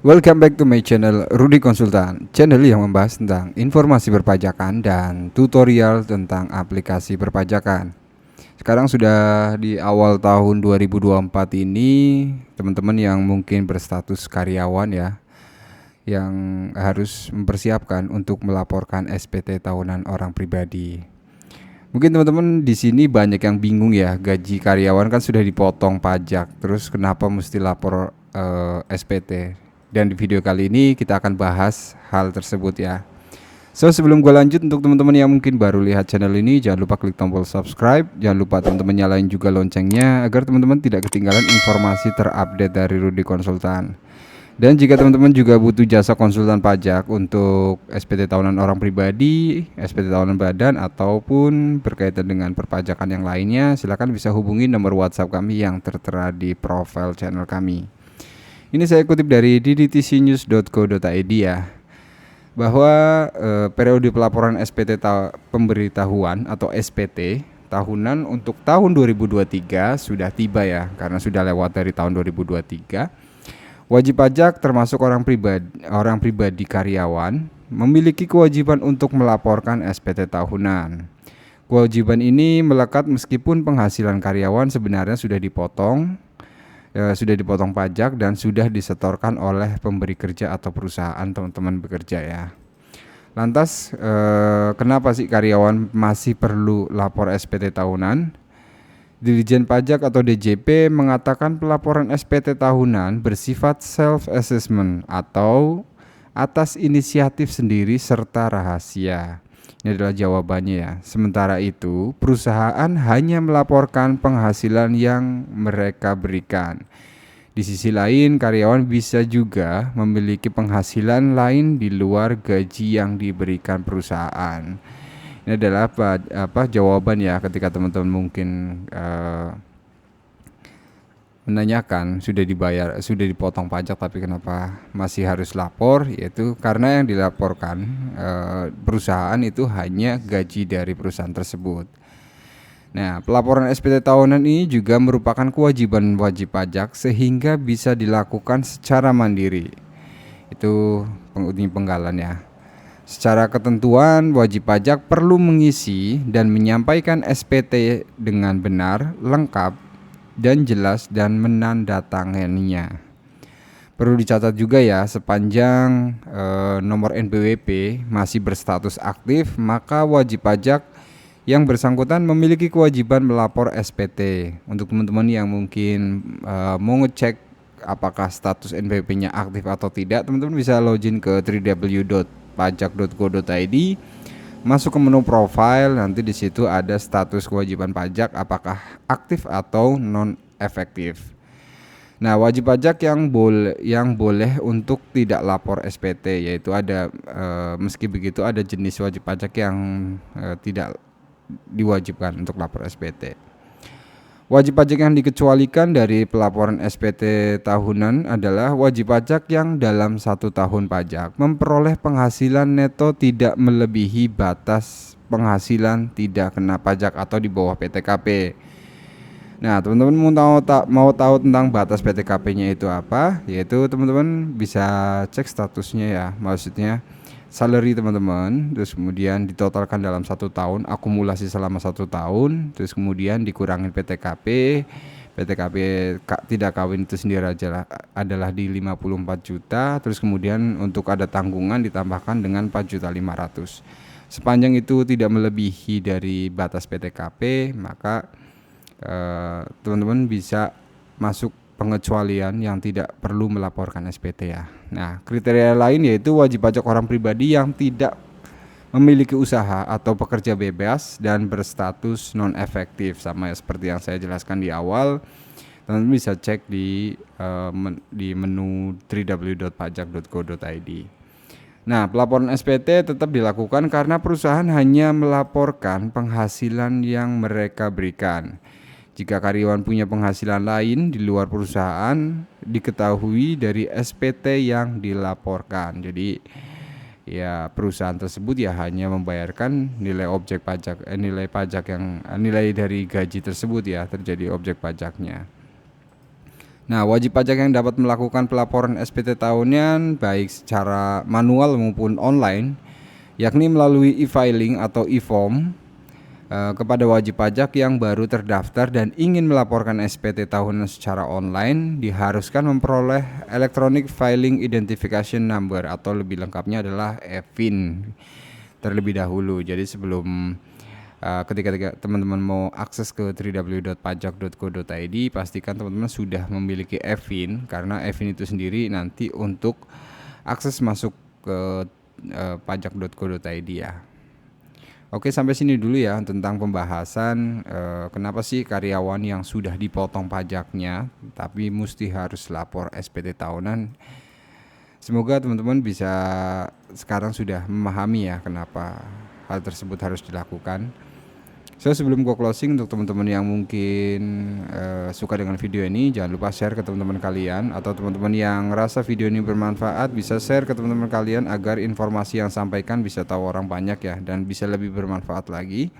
Welcome back to my channel Rudy Konsultan, channel yang membahas tentang informasi perpajakan dan tutorial tentang aplikasi perpajakan. Sekarang sudah di awal tahun 2024 ini, teman-teman yang mungkin berstatus karyawan ya, yang harus mempersiapkan untuk melaporkan SPT tahunan orang pribadi. Mungkin teman-teman di sini banyak yang bingung ya, gaji karyawan kan sudah dipotong pajak, terus kenapa mesti lapor SPT? Dan di video kali ini kita akan bahas hal tersebut ya. So sebelum gue lanjut, untuk teman-teman yang mungkin baru lihat channel ini, jangan lupa klik tombol subscribe. Jangan lupa teman-teman nyalain juga loncengnya agar teman-teman tidak ketinggalan informasi terupdate dari Rudy Konsultan. Dan jika teman-teman juga butuh jasa konsultan pajak untuk SPT tahunan orang pribadi, SPT tahunan badan, ataupun berkaitan dengan perpajakan yang lainnya, silakan bisa hubungi nomor WhatsApp kami yang tertera di profil channel kami. Ini saya kutip dari ddtcnews.co.id ya, bahwa periode pelaporan SPT pemberitahuan atau SPT tahunan untuk tahun 2023 sudah tiba ya, karena sudah lewat dari tahun 2023. Wajib pajak termasuk orang pribadi karyawan memiliki kewajiban untuk melaporkan SPT tahunan. Kewajiban ini melekat meskipun penghasilan karyawan sebenarnya sudah dipotong pajak dan sudah disetorkan oleh pemberi kerja atau perusahaan teman-teman bekerja ya. Lantas kenapa sih karyawan masih perlu lapor SPT tahunan? Dirjen Pajak atau DJP mengatakan pelaporan SPT tahunan bersifat self-assessment atau atas inisiatif sendiri serta rahasia. Ini adalah jawabannya ya. Sementara itu, perusahaan hanya melaporkan penghasilan yang mereka berikan. Di sisi lain, karyawan bisa juga memiliki penghasilan lain di luar gaji yang diberikan perusahaan. Ini adalah jawaban ya ketika teman-teman mungkin menanyakan sudah dipotong pajak tapi kenapa masih harus lapor, yaitu karena yang dilaporkan perusahaan itu hanya gaji dari perusahaan tersebut. Nah, pelaporan SPT tahunan ini juga merupakan kewajiban wajib pajak sehingga bisa dilakukan secara mandiri. Itu penggalan ya. Secara ketentuan, wajib pajak perlu mengisi dan menyampaikan SPT dengan benar, lengkap, dan jelas dan menandatanganinya. Perlu dicatat juga ya, sepanjang nomor NPWP masih berstatus aktif, maka wajib pajak yang bersangkutan memiliki kewajiban melapor SPT. Untuk teman-teman yang mungkin mau ngecek apakah status NPWP-nya aktif atau tidak, teman-teman bisa login ke www.pajak.go.id. Masuk ke menu profile, nanti di situ ada status kewajiban pajak apakah aktif atau non efektif. Nah, wajib pajak yang boleh untuk tidak lapor SPT, yaitu ada meski begitu ada jenis wajib pajak yang tidak diwajibkan untuk lapor SPT. Wajib pajak yang dikecualikan dari pelaporan SPT tahunan adalah wajib pajak yang dalam 1 tahun pajak memperoleh penghasilan neto tidak melebihi batas penghasilan tidak kena pajak atau di bawah PTKP. Nah, teman-teman mau tahu tentang batas PTKP-nya itu apa? Yaitu teman-teman bisa cek statusnya ya, maksudnya salary teman-teman, terus kemudian ditotalkan dalam 1 tahun, akumulasi selama 1 tahun, terus kemudian dikurangin PTKP tidak kawin itu sendiri adalah di 54 juta, terus kemudian untuk ada tanggungan ditambahkan dengan 4.500.000. Sepanjang itu tidak melebihi dari batas PTKP, maka teman-teman bisa masuk pengecualian yang tidak perlu melaporkan SPT ya. Nah, kriteria lain yaitu wajib pajak orang pribadi yang tidak memiliki usaha atau pekerja bebas dan berstatus non efektif, sama seperti yang saya jelaskan di awal. Teman-teman bisa cek di menu www.pajak.go.id. Nah, pelaporan SPT tetap dilakukan karena perusahaan hanya melaporkan penghasilan yang mereka berikan. Jika karyawan punya penghasilan lain di luar perusahaan, diketahui dari SPT yang dilaporkan. Jadi ya perusahaan tersebut ya hanya membayarkan nilai objek pajak, nilai pajak yang nilai dari gaji tersebut ya, terjadi objek pajaknya. Nah, wajib pajak yang dapat melakukan pelaporan SPT tahunan baik secara manual maupun online, yakni melalui e-filing atau e-form kepada wajib pajak yang baru terdaftar dan ingin melaporkan SPT tahunan secara online, diharuskan memperoleh Electronic Filing Identification Number atau lebih lengkapnya adalah EFIN terlebih dahulu. Jadi sebelum ketika teman-teman mau akses ke www.pajak.co.id, pastikan teman-teman sudah memiliki EFIN, karena EFIN itu sendiri nanti untuk akses masuk ke pajak.co.id ya. Oke, sampai sini dulu ya tentang pembahasan kenapa sih karyawan yang sudah dipotong pajaknya tapi mesti harus lapor SPT tahunan. Semoga teman-teman bisa sekarang sudah memahami ya kenapa hal tersebut harus dilakukan. So, sebelum gue closing, untuk teman-teman yang mungkin suka dengan video ini, jangan lupa share ke teman-teman kalian, atau teman-teman yang rasa video ini bermanfaat bisa share ke teman-teman kalian agar informasi yang sampaikan bisa tahu orang banyak ya, dan bisa lebih bermanfaat lagi.